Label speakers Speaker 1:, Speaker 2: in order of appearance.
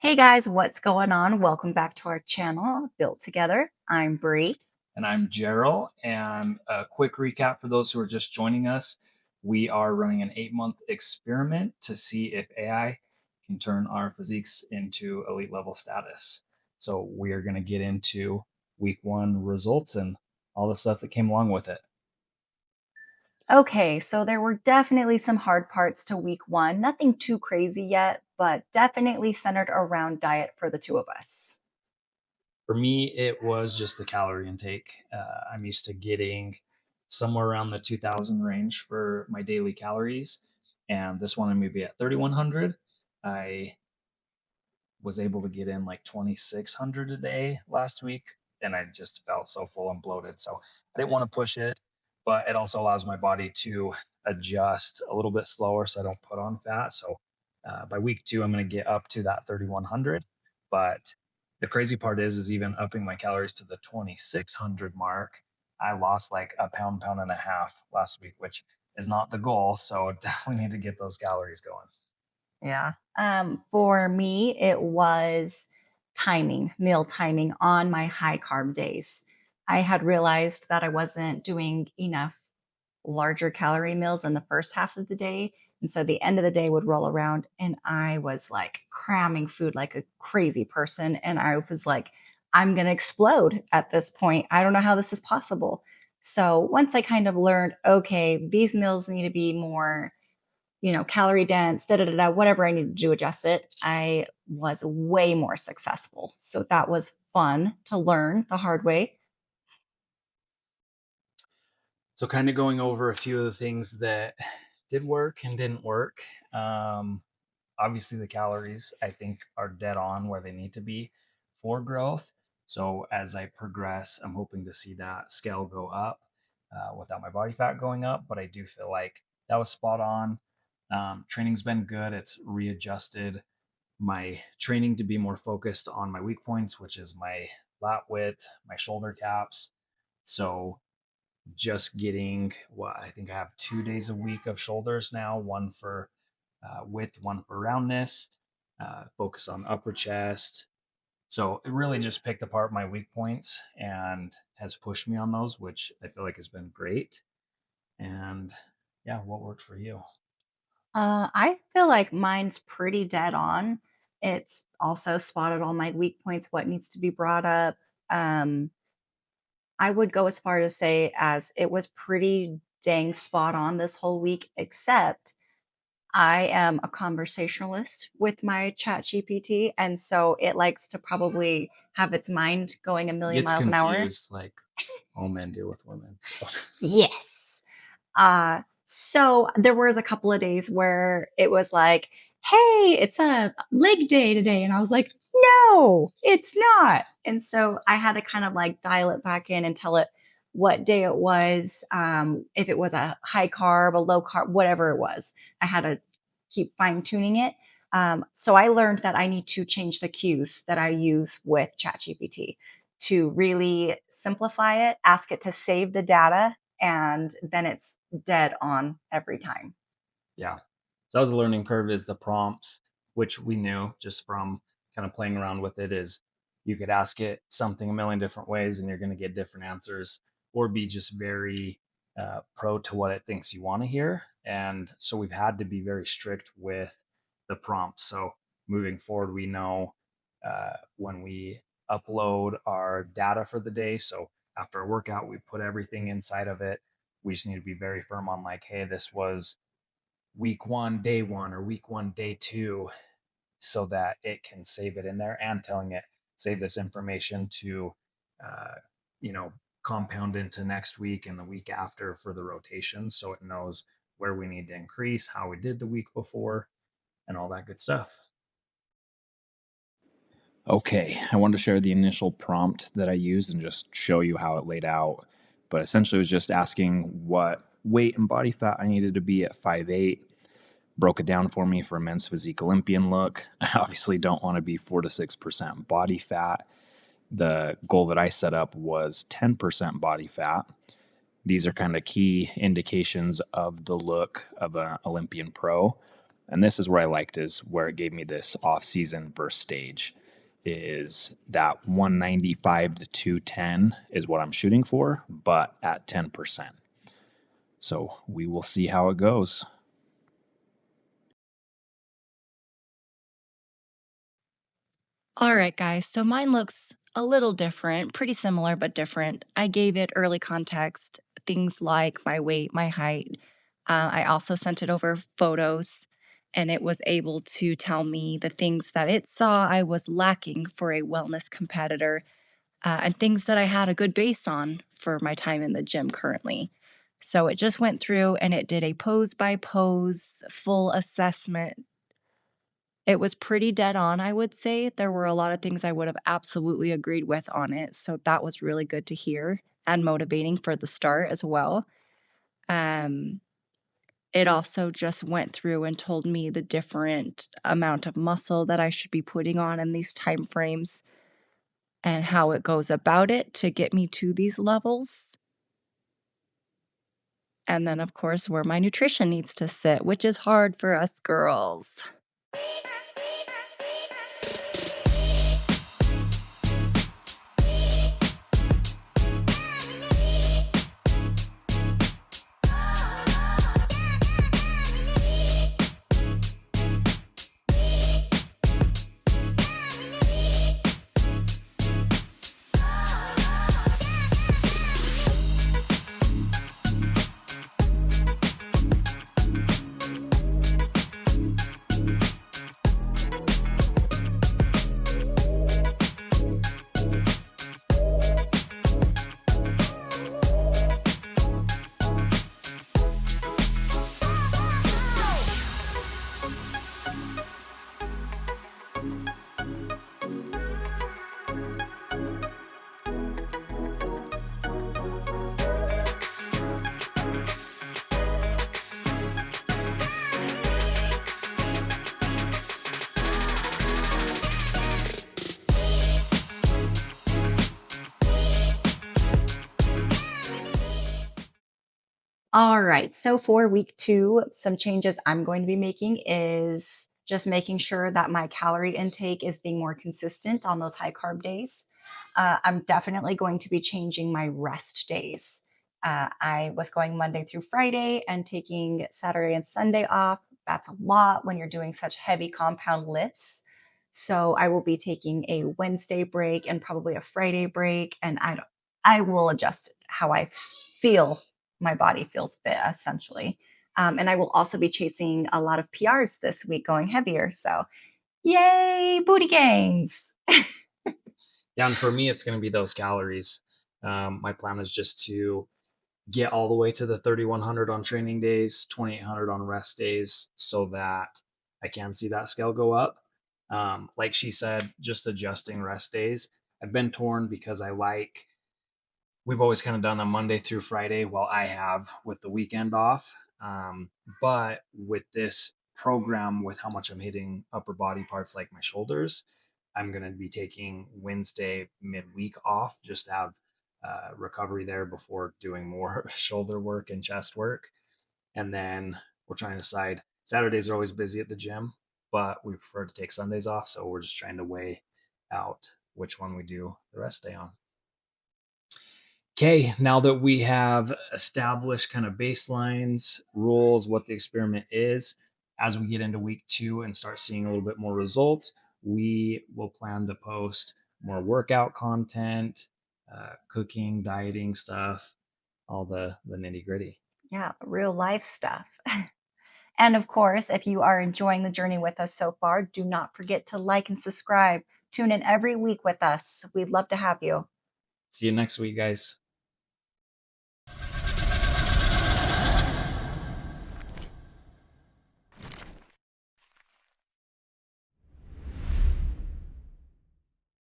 Speaker 1: Hey guys, what's going on? Welcome back to our channel, Built Together. I'm Bree.
Speaker 2: And I'm Gerald. And a quick recap for those who are just joining us. We are running an 8-month experiment to see if AI can turn our physiques into elite level status. So we are going to get into week one results and all the stuff that came along with it.
Speaker 1: Okay, so there were definitely some hard parts to week one. Nothing too crazy yet, but definitely centered around diet for the two of us.
Speaker 2: For me, it was just the calorie intake. I'm used to getting somewhere around the 2000 range for my daily calories. And this one, I'm maybe at 3100. I was able to get in like 2600 a day last week, and I just felt so full and bloated. So I didn't want to push it, but it also allows my body to adjust a little bit slower so I don't put on fat. So by week two, I'm going to get up to that 3100. But the crazy part is even upping my calories to the 2600 mark, I lost like a pound, pound and a half last week, which is not the goal. So definitely need to get those calories going.
Speaker 1: Yeah. For me, it was meal timing on my high carb days. I had realized that I wasn't doing enough larger calorie meals in the first half of the day. And so the end of the day would roll around and I was like cramming food like a crazy person. And I was like, I'm going to explode at this point. I don't know how this is possible. So once I kind of learned, okay, these meals need to be more, calorie dense, whatever I needed to do, adjust it, I was way more successful. So that was fun to learn the hard way.
Speaker 2: So, kind of going over a few of the things that did work and didn't work. Um, Obviously, the calories I think are dead on where they need to be for growth. So, as I progress, I'm hoping to see that scale go up without my body fat going up. But I do feel like that was spot on. Training's been good. It's readjusted my training to be more focused on my weak points, which is my lat width, my shoulder caps. So just getting what I think I have 2 days a week of shoulders now, one for width, one for roundness, focus on upper chest. So it really just picked apart my weak points and has pushed me on those, which I feel like has been great. And yeah, what worked for you?
Speaker 1: I feel like mine's pretty dead on. It's also spotted all my weak points, what needs to be brought up. Um, I would go as far to say as it was pretty dang spot on this whole week, except I am a conversationalist with my chat GPT. And so it likes to probably have its mind going a million
Speaker 2: Gets
Speaker 1: miles an hour.
Speaker 2: confused like all men do with women. So
Speaker 1: Yes. So there was a couple of days where it was like, hey, it's a leg day today. And I was like, no, it's not. And so I had to kind of like dial it back in and tell it what day it was, if it was a high carb, a low carb, whatever it was. I had to keep fine tuning it. So I learned that I need to change the cues that I use with ChatGPT to really simplify it, ask it to save the data, and then it's dead on every time.
Speaker 2: yeah. So that was a learning curve is the prompts, which we knew just from kind of playing around with it is you could ask it something a million different ways and you're going to get different answers or be just very pro to what it thinks you want to hear. And so we've had to be very strict with the prompts. So moving forward, we know when we upload our data for the day. So after a workout, we put everything inside of it. We just need to be very firm on like, hey, this was week one, day one, or week one, day two, so that it can save it in there and telling it, save this information to, uh, you know, compound into next week and the week after for the rotation. So it knows where we need to increase, how we did the week before, and all that good stuff.
Speaker 3: Okay, I wanted to share the initial prompt that I used and just show you how it laid out. But essentially, it was just asking what weight and body fat I needed to be at 5'8". Broke it down for me for a men's physique Olympian look. I obviously don't want to be 4 to 6% body fat. The goal that I set up was 10% body fat. These are kind of key indications of the look of an Olympian pro. And this is where I liked, is where it gave me this off season versus stage, is that 195 to 210 is what I'm shooting for, but at 10%. So we will see how it goes.
Speaker 4: All right, guys. So mine looks a little different, pretty similar, but different. I gave it early context, things like my weight, my height. I also sent it over photos, and it was able to tell me the things that it saw I was lacking for a wellness competitor, and things that I had a good base on for my time in the gym currently. So it just went through and it did a pose by pose full assessment. It was pretty dead on, I would say. There were a lot of things I would have absolutely agreed with on it, so that was really good to hear and motivating for the start as well. Um, it also just went through and told me the different amount of muscle that I should be putting on in these time frames and how it goes about it to get me to these levels. And then, of course, where my nutrition needs to sit, which is hard for us girls.
Speaker 1: All right. So for week 2, some changes I'm going to be making is just making sure that my calorie intake is being more consistent on those high carb days. I'm definitely going to be changing my rest days. I was going Monday through Friday and taking Saturday and Sunday off. That's a lot when you're doing such heavy compound lifts. So I will be taking a Wednesday break and probably a Friday break, and I will adjust how I feel my body feels fit, essentially. And I will also be chasing a lot of PRs this week, going heavier. So, yay, booty gains.
Speaker 2: Yeah, and for me, it's going to be those calories. My plan is just to get all the way to the 3,100 on training days, 2,800 on rest days, so that I can see that scale go up. Like she said, just adjusting rest days. I've been torn because we've always kind of done a Monday through Friday. Well, I have with the weekend off. But with this program, with how much I'm hitting upper body parts like my shoulders, I'm going to be taking Wednesday midweek off just to have recovery there before doing more shoulder work and chest work. And then we're trying to decide. Saturdays are always busy at the gym, but we prefer to take Sundays off. So we're just trying to weigh out which one we do the rest day on. Okay, now that we have established kind of baselines, rules, what the experiment is, as we get into week 2 and start seeing a little bit more results, we will plan to post more workout content, cooking, dieting stuff, all the nitty gritty.
Speaker 1: Yeah, real life stuff. And of course, if you are enjoying the journey with us so far, do not forget to like and subscribe. Tune in every week with us. We'd love to have you.
Speaker 2: See you next week, guys.